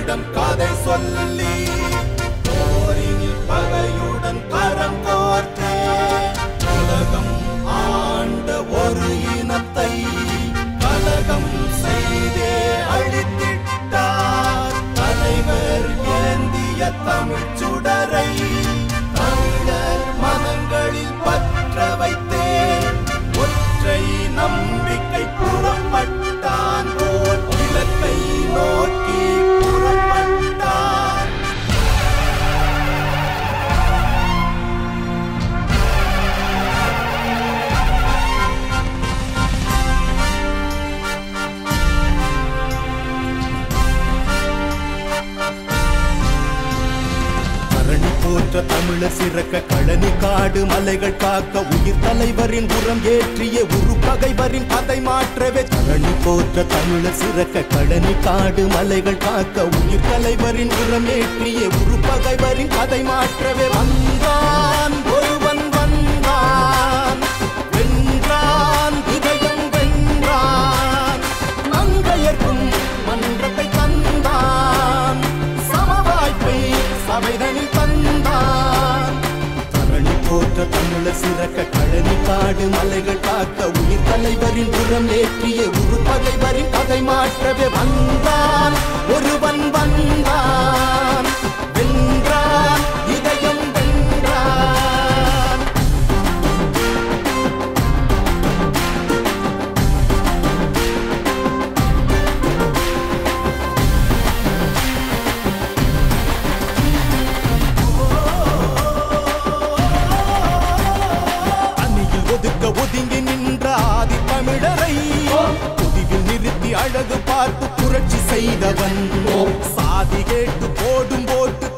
மக்களிடம் கதை சொல்லி போரினில் பகையுடன் கரம் கோர்த்தே உலகம் ஆண்ட ஒரு இனத்தை கலகம் செய்தே அழித்திட்டார் தலைவர் ஏந்திய தமிழ் சுடரை தமிழர் மனங்களில் பற்ற வைத்தே ஒற்றை நம்பிக்கை புறப்பட்டான் போர் இலக்கை நோக்கி புறப்பட்டான். கரணி போற்ற தமிழர் சிறக்க கழனி காடு மலைகள் காக்க உயிர் தலைவரின் உரம் ஏற்றிய உரு பகைவரின் கதை மாற்றவே கரணி போற்ற தமிழர் சிறக்க கழனி காடு மலைகள் காக்க உயிர் தலைவரின் உரம் ஏற்றிய உரு பகைவரின் கதை மாற்றவே வந்தான் ஒருவன் வந்தான் வென்றான் இதயம் வென்றான் மங்கையர்க்கும் மன்றத்தை தந்தான் சமவாய்ப்பை சபைதனில் தந்தான் கரணி போற்ற தமிழர் சிறக்க கழனி காடு மலைகள் காக்க உயிர் தலைவரின் உரம் ஏற்றிய உரு பகைவரின் கதை மாற்றவே வந்தான் ஒருவன் வந்தான் வென்றான் இதயம் வென்றான். ஒதுங்கி நின்ற ஆதி தமிழரை புதிவில் நிறுத்தி அழகு பார்த்து புரட்சி செய்தவன் சாதி கேட்டு போடும் போட்டு